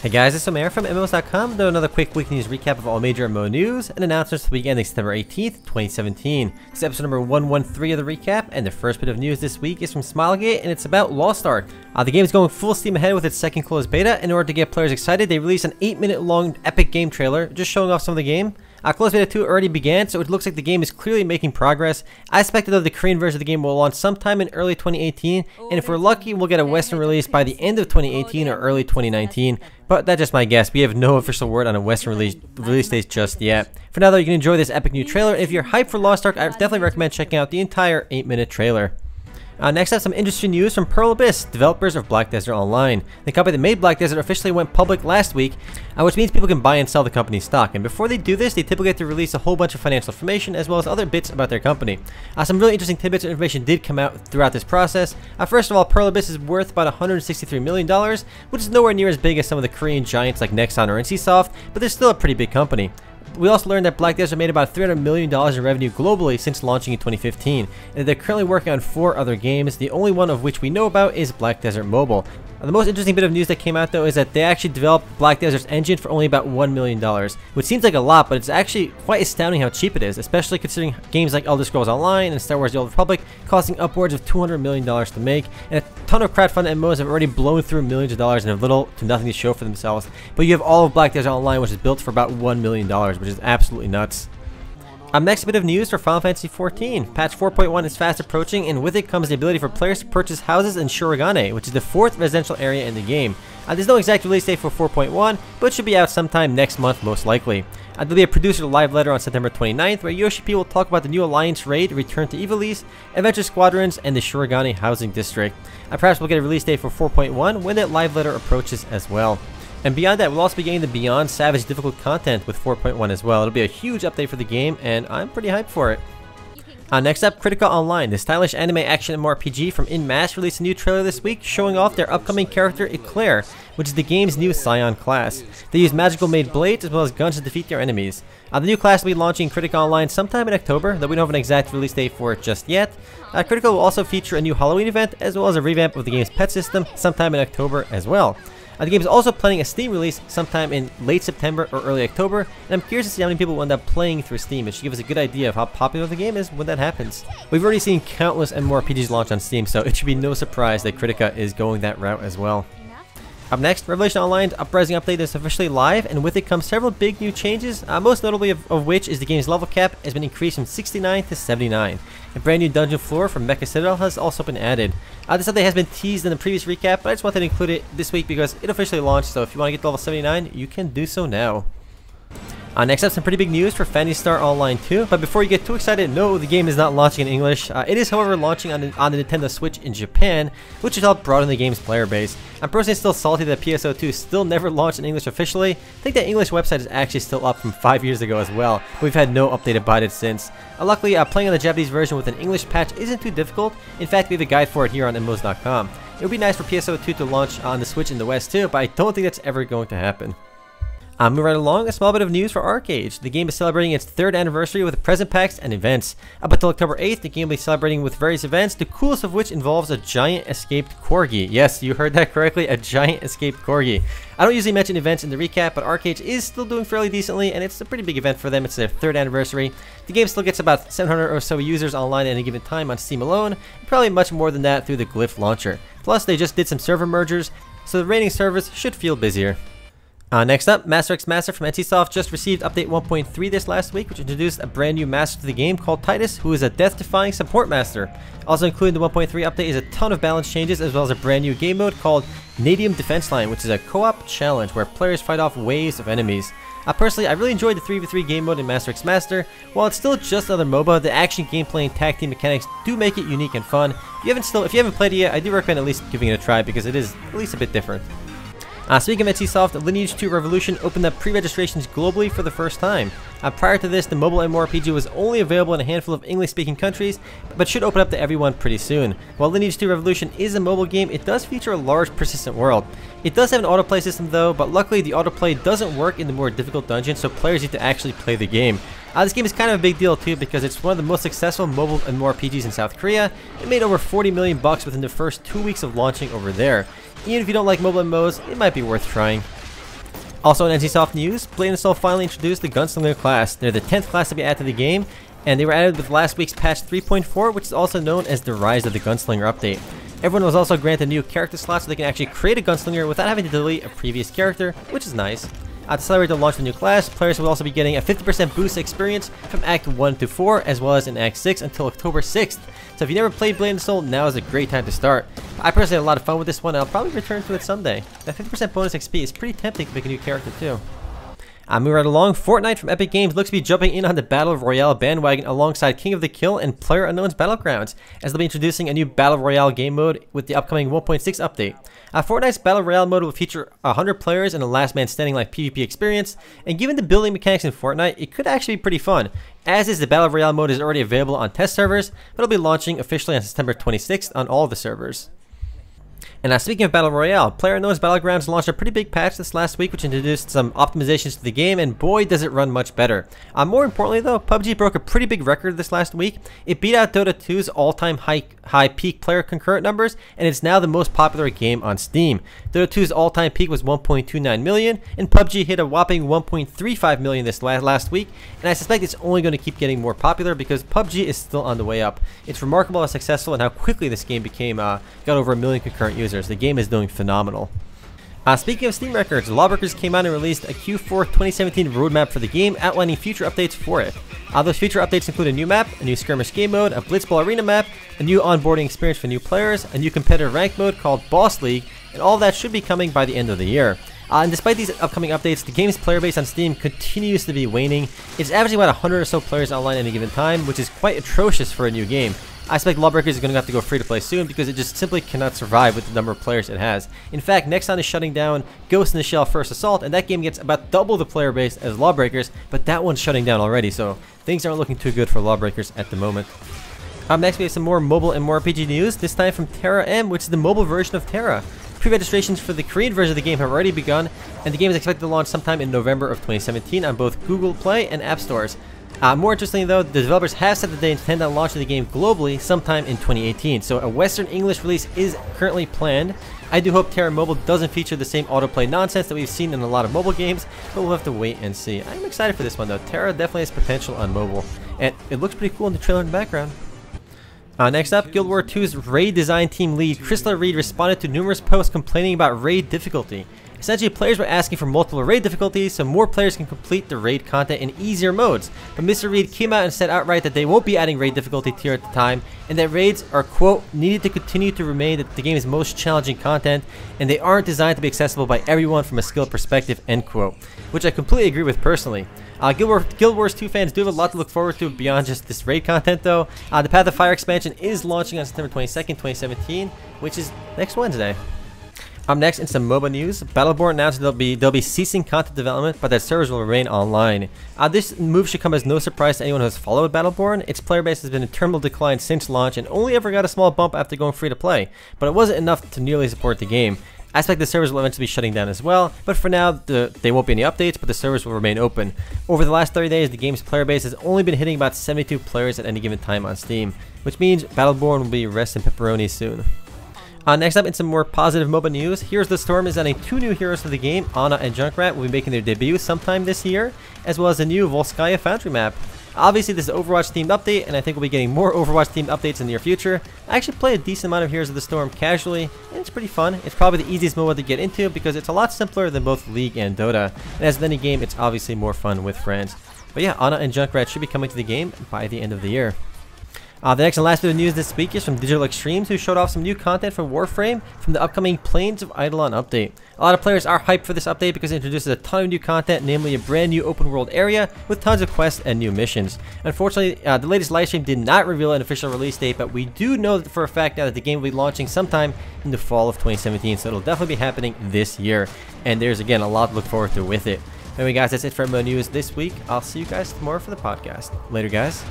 Hey guys, it's Omer from MMOs.com doing another quick weekly news recap of all major MMO news and announcements for the week ending September 18th, 2017. This is episode number 113 of the recap, and the first bit of news this week is from Smilegate, and it's about Lost Ark. The game is going full steam ahead with its second closed beta. In order to get players excited, they released an 8-minute long epic game trailer, just showing off some of the game. Closed beta 2 already began, so it looks like the game is clearly making progress. I expect that the Korean version of the game will launch sometime in early 2018, and if we're lucky, we'll get a Western release by the end of 2018 or early 2019. But that's just my guess. We have no official word on a Western release date just yet. For now though, you can enjoy this epic new trailer. If you're hyped for Lost Ark, I definitely recommend checking out the entire 8-minute trailer. Next up, some industry news from Pearl Abyss, developers of Black Desert Online. The company that made Black Desert officially went public last week, which means people can buy and sell the company's stock. And before they do this, they typically have to release a whole bunch of financial information as well as other bits about their company. Some really interesting tidbits of information did come out throughout this process. First of all, Pearl Abyss is worth about $163 million, which is nowhere near as big as some of the Korean giants like Nexon or NCSoft, but they're still a pretty big company. We also learned that Black Desert made about $300 million in revenue globally since launching in 2015, and they're currently working on 4 other games, the only one of which we know about is Black Desert Mobile. The most interesting bit of news that came out though is that they actually developed Black Desert's engine for only about $1 million, which seems like a lot, but it's actually quite astounding how cheap it is, especially considering games like Elder Scrolls Online and Star Wars The Old Republic costing upwards of $200 million to make, and a ton of crowdfunded MMOs have already blown through millions of dollars and have little to nothing to show for themselves, but you have all of Black Desert Online, which is built for about $1 million, which is absolutely nuts. Next bit of news for Final Fantasy XIV. Patch 4.1 is fast approaching, and with it comes the ability for players to purchase houses in Shurigane, which is the 4th residential area in the game. There's no exact release date for 4.1, but it should be out sometime next month most likely. There'll be a producer live letter on September 29th where Yoshi P will talk about the new Alliance raid, Return to Ivalice, Adventure Squadrons, and the Shurigane Housing District. Perhaps we'll get a release date for 4.1 when that live letter approaches as well. And beyond that, we'll also be getting the Beyond Savage difficult content with 4.1 as well. It'll be a huge update for the game, and I'm pretty hyped for it. Next up, Kritika Online, the stylish anime action MMORPG from In Mass, released a new trailer this week showing off their upcoming character Eclair, which is the game's new Scion class. They use magical made blades as well as guns to defeat their enemies. The new class will be launching Kritika Online sometime in October, though we don't have an exact release date for it just yet. Kritika will also feature a new Halloween event as well as a revamp of the game's pet system sometime in October as well. The game is also planning a Steam release sometime in late September or early October, and I'm curious to see how many people will end up playing through Steam. It should give us a good idea of how popular the game is when that happens. We've already seen countless MMORPGs launch on Steam, so it should be no surprise that Kritika is going that route as well. Up next, Revelation Online's Uprising update is officially live, and with it comes several big new changes, most notably of which is the game's level cap has been increased from 69 to 79. A brand new dungeon floor from Mecha Citadel has also been added. This update has been teased in the previous recap, but I just wanted to include it this week because it officially launched, so if you want to get to level 79, you can do so now. Next up, some pretty big news for Phantasy Star Online 2, but before you get too excited, no, the game is not launching in English. It is, however, launching on the Nintendo Switch in Japan, which should help broaden the game's player base. I'm personally still salty that PSO2 still never launched in English officially. I think that English website is actually still up from 5 years ago as well, but we've had no update about it since. Luckily, playing on the Japanese version with an English patch isn't too difficult. In fact, we have a guide for it here on MMOs.com. It would be nice for PSO2 to launch on the Switch in the West too, but I don't think that's ever going to happen. Moving right along, a small bit of news for ArcheAge. The game is celebrating its 3rd anniversary with present packs and events. Up until October 8th, the game will be celebrating with various events, the coolest of which involves a giant escaped corgi. Yes, you heard that correctly, a giant escaped corgi. I don't usually mention events in the recap, but ArcheAge is still doing fairly decently, and it's a pretty big event for them. It's their 3rd anniversary. The game still gets about 700 or so users online at any given time on Steam alone, and probably much more than that through the Glyph launcher. Plus, they just did some server mergers, so the remaining servers should feel busier. Next up, Master X Master from NCSoft just received update 1.3 this last week, which introduced a brand new master to the game called Titus, who is a death-defying support master. Also included in the 1.3 update is a ton of balance changes as well as a brand new game mode called Nadium Defense Line, which is a co-op challenge where players fight off waves of enemies. Personally, I really enjoyed the 3v3 game mode in Master X Master. While it's still just another MOBA, the action, gameplay, and tag team mechanics do make it unique and fun. If you haven't played it yet, I do recommend at least giving it a try because it is at least a bit different. Speaking of NCSoft, Lineage 2 Revolution opened up pre-registrations globally for the first time. Prior to this, the mobile MMORPG was only available in a handful of English-speaking countries, but should open up to everyone pretty soon. While Lineage 2 Revolution is a mobile game, it does feature a large persistent world. It does have an autoplay system though, but luckily the autoplay doesn't work in the more difficult dungeons, so players need to actually play the game. This game is kind of a big deal too because it's one of the most successful mobile MMORPGs in South Korea. It made over $40 million within the first 2 weeks of launching over there. Even if you don't like mobile MMOs, it might be worth trying. Also in NCSoft news, Blade & Soul finally introduced the Gunslinger class. They're the 10th class to be added to the game, and they were added with last week's patch 3.4, which is also known as the Rise of the Gunslinger update. Everyone was also granted a new character slot so they can actually create a Gunslinger without having to delete a previous character, which is nice. To celebrate the launch of the new class, players will also be getting a 50% boost experience from Act 1 to 4, as well as in Act 6 until October 6th. So if you never played Blade & Soul, now is a great time to start. I personally had a lot of fun with this one, and I'll probably return to it someday. That 50% bonus XP is pretty tempting to make a new character too. Moving right along, Fortnite from Epic Games looks to be jumping in on the Battle Royale bandwagon alongside King of the Kill and PlayerUnknown's Battlegrounds, as they'll be introducing a new Battle Royale game mode with the upcoming 1.6 update. Fortnite's Battle Royale mode will feature 100 players in a last man standing like PvP experience, and given the building mechanics in Fortnite, it could actually be pretty fun. As is, the Battle Royale mode is already available on test servers, but it'll be launching officially on September 26th on all of the servers. And speaking of Battle Royale, PlayerUnknown's Battlegrounds launched a pretty big patch this last week which introduced some optimizations to the game, and boy does it run much better. More importantly though, PUBG broke a pretty big record this last week. It beat out Dota 2's all-time high peak player concurrent numbers, and it's now the most popular game on Steam. Dota 2's all-time peak was 1.29 million, and PUBG hit a whopping 1.35 million this last week, and I suspect it's only going to keep getting more popular because PUBG is still on the way up. It's remarkable how successful and how quickly this game got over 1 million concurrent users. The game is doing phenomenal. Speaking of Steam records, Lawbreakers came out and released a Q4 2017 roadmap for the game, outlining future updates for it. Those future updates include a new map, a new skirmish game mode, a Blitzball arena map, a new onboarding experience for new players, a new competitive rank mode called Boss League, and all that should be coming by the end of the year. And despite these upcoming updates, the game's player base on Steam continues to be waning. It's averaging about 100 or so players online at any given time, which is quite atrocious for a new game. I expect Lawbreakers is going to have to go free to play soon because it just simply cannot survive with the number of players it has. In fact, Nexon is shutting down Ghost in the Shell First Assault, and that game gets about double the player base as Lawbreakers, but that one's shutting down already, so things aren't looking too good for Lawbreakers at the moment. Up next, we have some more mobile and more RPG news, this time from Tera M, which is the mobile version of Tera. Pre-registrations for the Korean version of the game have already begun, and the game is expected to launch sometime in November of 2017 on both Google Play and App Stores. More interestingly though, the developers have said that they intend on launching the game globally sometime in 2018, so a Western English release is currently planned. I do hope Tera Mobile doesn't feature the same autoplay nonsense that we've seen in a lot of mobile games, but we'll have to wait and see. I'm excited for this one though. Tera definitely has potential on mobile, and it looks pretty cool in the trailer in the background. Next up, Guild Wars 2's raid design team lead, Chrysler Reed, responded to numerous posts complaining about raid difficulty. Essentially, players were asking for multiple raid difficulties so more players can complete the raid content in easier modes. But Mr. Reed came out and said outright that they won't be adding raid difficulty tier at the time, and that raids are, quote, needed to continue to remain the game's most challenging content, and they aren't designed to be accessible by everyone from a skill perspective, end quote. Which I completely agree with personally. Guild Wars 2 fans do have a lot to look forward to beyond just this raid content though. The Path of Fire expansion is launching on September 22nd, 2017, which is next Wednesday. Next, in some MOBA news, Battleborn announced they'll be ceasing content development, but that servers will remain online. This move should come as no surprise to anyone who has followed Battleborn. Its player base has been in terminal decline since launch and only ever got a small bump after going free to play, but it wasn't enough to nearly support the game. I expect the servers will eventually be shutting down as well, but for now, there won't be any updates, but the servers will remain open. Over the last 30 days, the game's player base has only been hitting about 72 players at any given time on Steam, which means Battleborn will be rest in pepperoni soon. Next up, in some more positive MOBA news, Heroes of the Storm is adding 2 new heroes to the game. Ana and Junkrat will be making their debut sometime this year, as well as a new Volskaya Foundry map. Obviously, this is an Overwatch-themed update, and I think we'll be getting more Overwatch-themed updates in the near future. I actually play a decent amount of Heroes of the Storm casually, and it's pretty fun. It's probably the easiest MOBA to get into because it's a lot simpler than both League and Dota, and as with any game, it's obviously more fun with friends. But yeah, Ana and Junkrat should be coming to the game by the end of the year. The next and last bit of news this week is from Digital Extremes, who showed off some new content from Warframe from the upcoming Plains of Eidolon update. A lot of players are hyped for this update because it introduces a ton of new content, namely a brand new open world area with tons of quests and new missions. Unfortunately, the latest livestream did not reveal an official release date, but we do know for a fact now that the game will be launching sometime in the fall of 2017, so it'll definitely be happening this year. And there's, again, a lot to look forward to with it. Anyway, guys, that's it for MMO News this week. I'll see you guys tomorrow for the podcast. Later, guys.